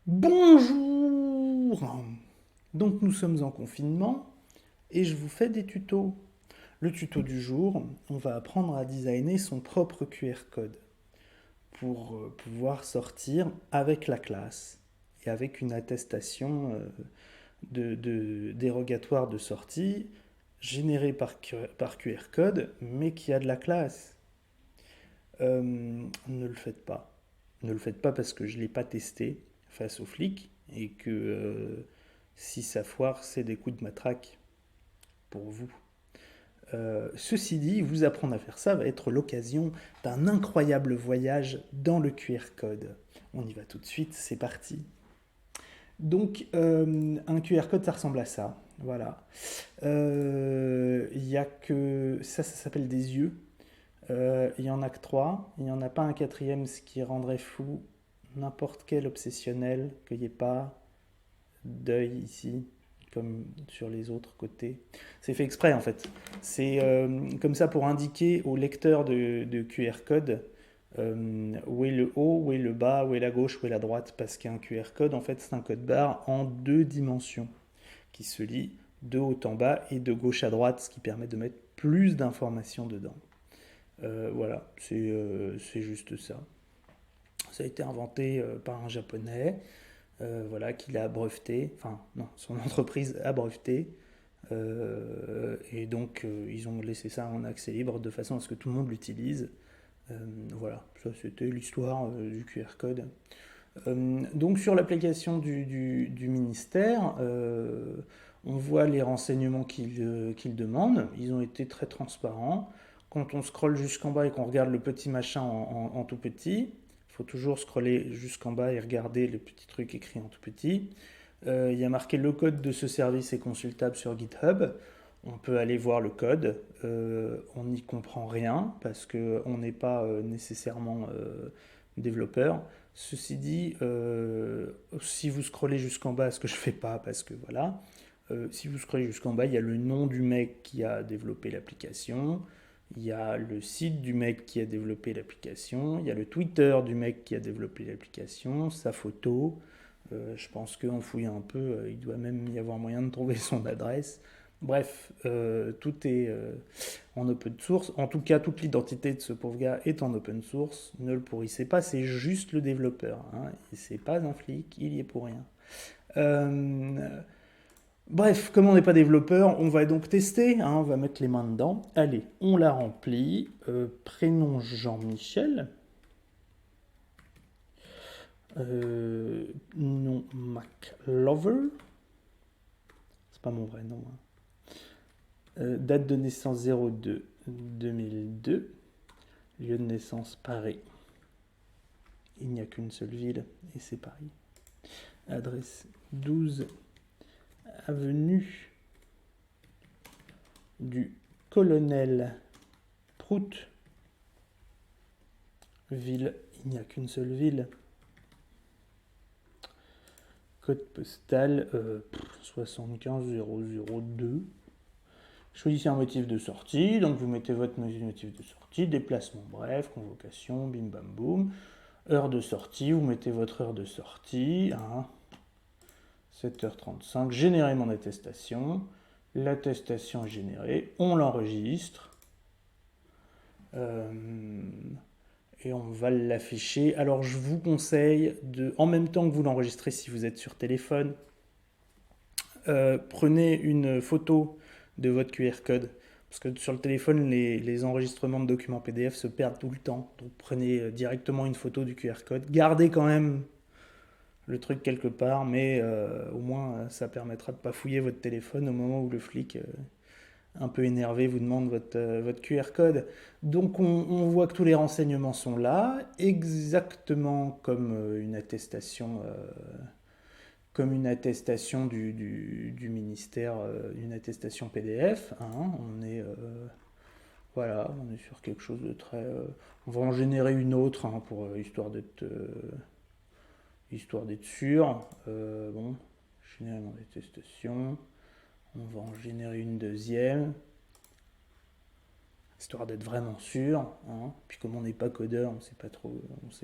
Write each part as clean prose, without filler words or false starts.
Bonjour! Donc nous sommes en confinement et je vous fais des tutos. Le tuto du jour, on va apprendre à designer son propre QR code pour pouvoir sortir avec la classe et avec une attestation dérogatoire de sortie générée par QR code mais qui a de la classe. Ne le faites pas. Ne le faites pas parce que je ne l'ai pas testé face aux flics et que si ça foire, c'est des coups de matraque pour vous. Ceci dit, vous apprendre à faire ça va être l'occasion d'un incroyable voyage dans le QR code. On y va tout de suite, c'est parti. Donc, un QR code, ça ressemble à ça. Voilà. Il y a que ça s'appelle des yeux. Il y en a que trois. Il n'y en a pas un quatrième, ce qui rendrait fou n'importe quel obsessionnel qu'il n'y ait pas d'œil ici, comme sur les autres côtés. C'est fait exprès en fait. C'est comme ça pour indiquer au lecteur de QR code où est le haut, où est le bas, où est la gauche, où est la droite. Parce qu'un QR code, en fait, c'est un code barre en deux dimensions qui se lit de haut en bas et de gauche à droite, ce qui permet de mettre plus d'informations dedans. Voilà, c'est juste ça. Ça a été inventé par un japonais, voilà, qui l'a breveté, enfin non, son entreprise a breveté, et donc ils ont laissé ça en accès libre de façon à ce que tout le monde l'utilise. Voilà, ça c'était l'histoire du QR code. Donc sur l'application du ministère, on voit les renseignements qu'ils demandent. Ils ont été très transparents. Quand on scrolle jusqu'en bas et qu'on regarde le petit machin en tout petit, il faut toujours scroller jusqu'en bas et regarder le petit truc écrit en tout petit. Il y a marqué le code de ce service est consultable sur GitHub. On peut aller voir le code. On n'y comprend rien parce qu'on n'est pas nécessairement développeur. Ceci dit, si vous scrollez jusqu'en bas, ce que je fais pas parce que voilà, si vous scrollez jusqu'en bas, il y a le nom du mec qui a développé l'application, il y a le site du mec qui a développé l'application, il y a le Twitter du mec qui a développé l'application, sa photo. Je pense qu'en fouillant un peu, il doit même y avoir moyen de trouver son adresse. Bref, tout est en open source. En tout cas, toute l'identité de ce pauvre gars est en open source. Ne le pourrissez pas, c'est juste le développeur. Hein. C'est pas un flic, il y est pour rien. Euh, Bref, comme on n'est pas développeur, on va donc tester. Hein, on va mettre les mains dedans. Allez, on la remplit. Prénom Jean-Michel. Nom MacLover. C'est pas mon vrai nom. Hein. Date de naissance 02 2002. Lieu de naissance Paris. Il n'y a qu'une seule ville et c'est Paris. Adresse 12 avenue du Colonel Prout. Ville, il n'y a qu'une seule ville. Code postal 75 002. Choisissez un motif de sortie, donc vous mettez votre motif de sortie, déplacement bref, convocation, bim bam boum. Heure de sortie, vous mettez votre heure de sortie, hein, 7h35, générer mon attestation. L'attestation est générée, on l'enregistre et on va l'afficher. Alors je vous conseille de, en même temps que vous l'enregistrez si vous êtes sur téléphone, prenez une photo de votre QR code. Parce que sur le téléphone, les enregistrements de documents PDF se perdent tout le temps. Donc prenez directement une photo du QR code. Gardez quand même le truc quelque part, mais au moins ça permettra de ne pas fouiller votre téléphone au moment où le flic, un peu énervé, vous demande votre QR code. Donc on voit que tous les renseignements sont là, exactement comme une attestation du ministère, une attestation PDF. Hein, voilà, on est sur quelque chose de très. On va en générer une autre hein, pour histoire d'être sûr. Bon, générer mon attestation. On va en générer une deuxième, histoire d'être vraiment sûr. Hein. Puis comme on n'est pas codeur, on ne sait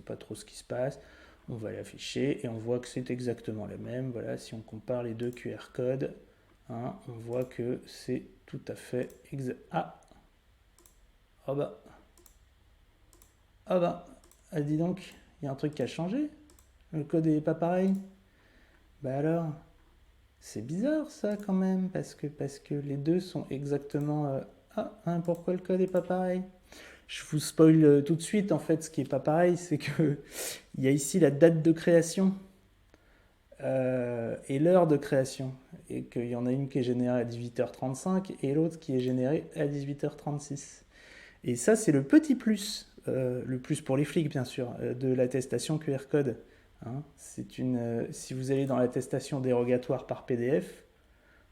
pas trop ce qui se passe. On va l'afficher et on voit que c'est exactement la même. Voilà, si on compare les deux QR codes, hein, on voit que c'est tout à fait exact. Ah, oh bah, oh bah, ah, dis donc, il y a un truc qui a changé. Le code est pas pareil. Bah alors, c'est bizarre ça quand même, parce que les deux sont exactement... Ah, hein, pourquoi le code est pas pareil? Je vous spoil tout de suite, en fait, ce qui est pas pareil, c'est que il y a ici la date de création et l'heure de création. Et qu'il y en a une qui est générée à 18h35 et l'autre qui est générée à 18h36. Et ça, c'est le plus pour les flics, bien sûr, de l'attestation QR code. Hein. Si vous allez dans l'attestation dérogatoire par PDF,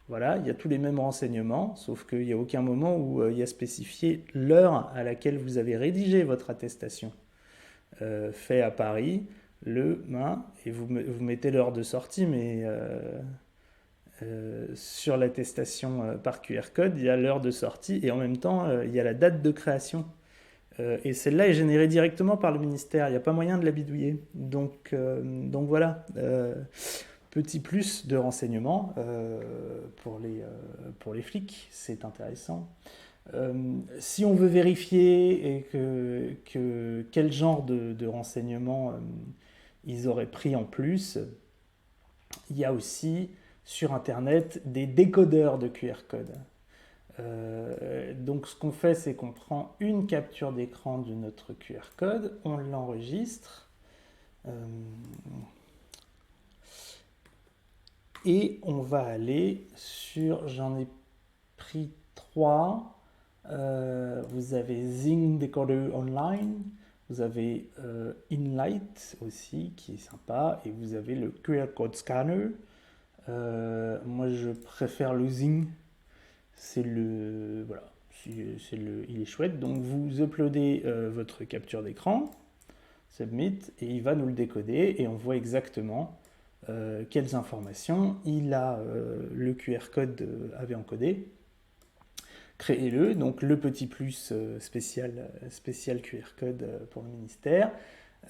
voilà, il y a tous les mêmes renseignements, sauf qu'il n'y a aucun moment où il y a spécifié l'heure à laquelle vous avez rédigé votre attestation. Fait à Paris, et vous mettez l'heure de sortie, mais sur l'attestation par QR code, il y a l'heure de sortie et en même temps, il y a la date de création. Et celle-là est générée directement par le ministère, il n'y a pas moyen de la bidouiller. Donc voilà, petit plus de renseignements pour les flics, c'est intéressant. Si on veut vérifier quel genre de renseignements ils auraient pris en plus, il y a aussi sur Internet des décodeurs de QR code. Donc ce qu'on fait, c'est qu'on prend une capture d'écran de notre QR code, on l'enregistre et on va aller sur, j'en ai pris trois. Vous avez Zing Decoder Online, vous avez InLight aussi qui est sympa et vous avez le QR Code Scanner. Moi je préfère le Zing, c'est le voilà, il est chouette. Donc vous uploadez votre capture d'écran, submit et il va nous le décoder et on voit exactement quelles informations le QR code avait encodé. Créez-le, donc le petit plus spécial QR code pour le ministère.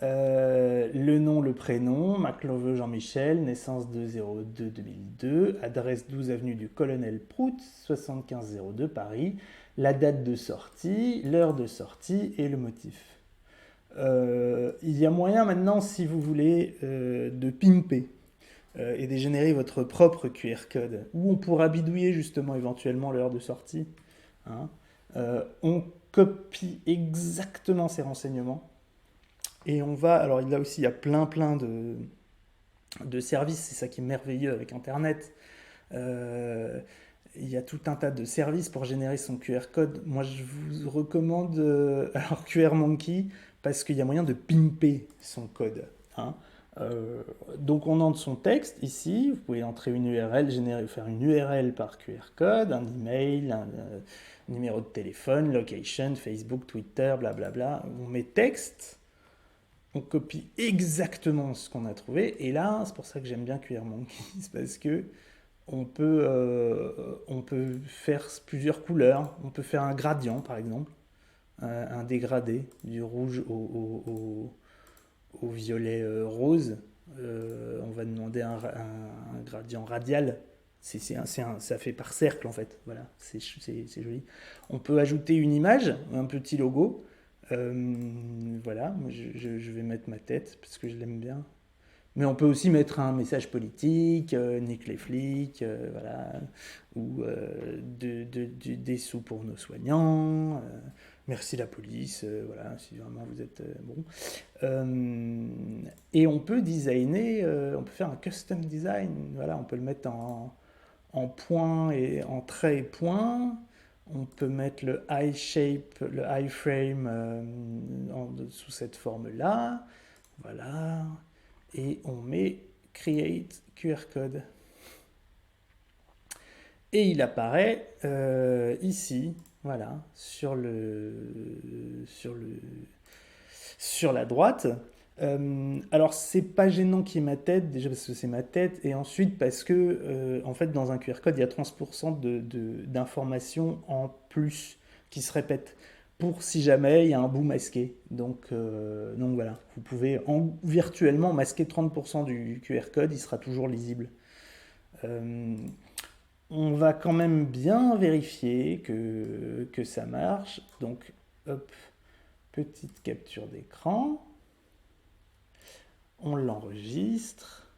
Le nom, le prénom, McLoveux Jean-Michel, naissance 2-02-2002, adresse 12 avenue du Colonel Prout, 7502 Paris, la date de sortie, l'heure de sortie et le motif. Il y a moyen maintenant, si vous voulez, de pimper et de générer votre propre QR code, où on pourra bidouiller justement éventuellement l'heure de sortie. Hein. On copie exactement ces renseignements et on va. Alors là aussi, il y a plein de services, c'est ça qui est merveilleux avec Internet. Il y a tout un tas de services pour générer son QR code. Moi, je vous recommande alors QR Monkey parce qu'il y a moyen de pimper son code. Hein. Donc on entre son texte ici, vous pouvez entrer une URL, faire une URL par QR code, un email, un numéro de téléphone, location, Facebook, Twitter, blablabla. On met texte, on copie exactement ce qu'on a trouvé, et là, c'est pour ça que j'aime bien QR Monkey, c'est parce que on peut faire plusieurs couleurs, on peut faire un gradient par exemple, un dégradé du rouge au violet rose. On va demander un gradient radial. Ça fait par cercle en fait. Voilà, c'est joli. On peut ajouter une image, un petit logo. Voilà, moi, je vais mettre ma tête parce que je l'aime bien. Mais on peut aussi mettre un message politique, nique les flics, voilà, ou des sous pour nos soignants, merci la police, voilà, si vraiment vous êtes bon. Et on peut designer, on peut faire un custom design, voilà, on peut le mettre en points et en traits et points. On peut mettre le eye shape, le iframe sous cette forme-là. Voilà. Et on met Create QR Code. Et il apparaît ici, voilà, sur la droite. Alors c'est pas gênant qu'il y ait ma tête, déjà parce que c'est ma tête, et ensuite parce que en fait dans un QR code il y a 30% d'informations en plus qui se répètent. pour si jamais il y a un bout masqué. Donc voilà, vous pouvez virtuellement masquer 30% du QR code, il sera toujours lisible. Euh, on va quand même bien vérifier que ça marche. Donc, hop, petite capture d'écran. On l'enregistre.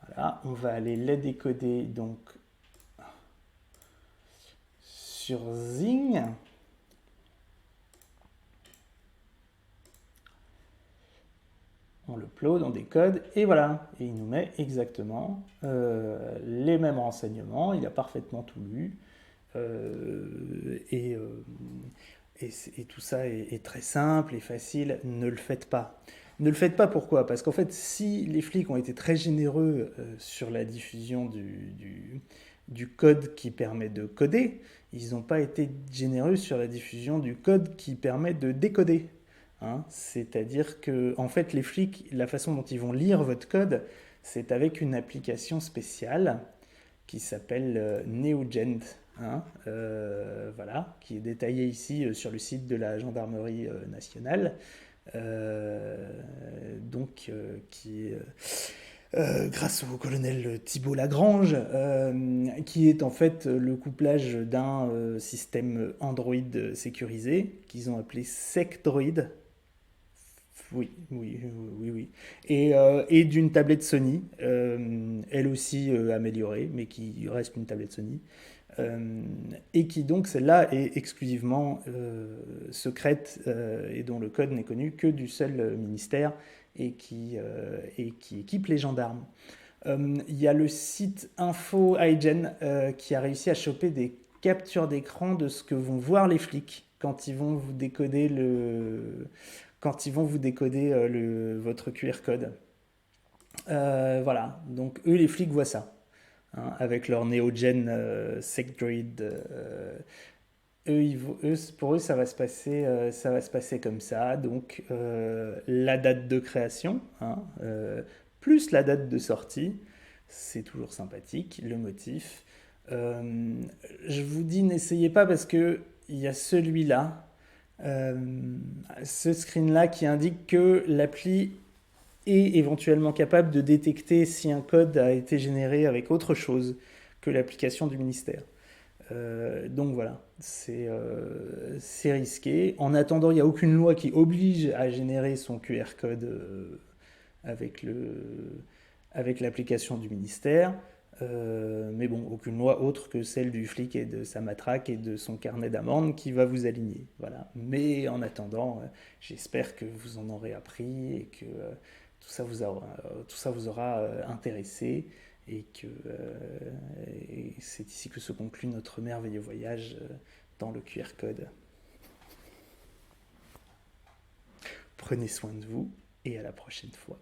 Voilà, on va aller les décoder donc sur Zing. On le upload, on décode, et voilà. Et il nous met exactement les mêmes renseignements, il a parfaitement tout lu. Euh, et, euh, et tout ça est très simple et facile, ne le faites pas. Ne le faites pas pourquoi? Parce qu'en fait, si les flics ont été très généreux sur la diffusion du code qui permet de coder, ils n'ont pas été généreux sur la diffusion du code qui permet de décoder. Hein. C'est-à-dire que, en fait, les flics, la façon dont ils vont lire votre code, c'est avec une application spéciale qui s'appelle NeoGent, hein, voilà, qui est détaillée ici sur le site de la gendarmerie nationale, donc qui est grâce au colonel Thibault Lagrange, qui est en fait le couplage d'un système Android sécurisé qu'ils ont appelé SecDroid. Oui, oui, oui, oui. Et d'une tablette Sony, elle aussi améliorée, mais qui reste une tablette Sony. Et qui donc, celle-là, est exclusivement secrète et dont le code n'est connu que du seul ministère et qui équipe les gendarmes. Il y a le site Info Hygiene qui a réussi à choper des captures d'écran de ce que vont voir les flics quand ils vont vous décoder votre QR code. Voilà, donc eux les flics voient ça, hein, avec leur NeoGen SecDroid. Pour eux, ça va se passer comme ça. Donc, la date de création, hein, plus la date de sortie, c'est toujours sympathique. Le motif. Euh, je vous dis, n'essayez pas parce que il y a celui-là, euh, ce screen-là qui indique que l'appli est éventuellement capable de détecter si un code a été généré avec autre chose que l'application du ministère. Donc voilà, c'est risqué. En attendant, il n'y a aucune loi qui oblige à générer son QR code avec avec l'application du ministère. Mais bon, aucune loi autre que celle du flic et de sa matraque et de son carnet d'amende qui va vous aligner. Voilà. Mais en attendant, j'espère que vous en aurez appris et que tout ça vous aura intéressé et c'est ici que se conclut notre merveilleux voyage dans le QR code. Prenez soin de vous et à la prochaine fois.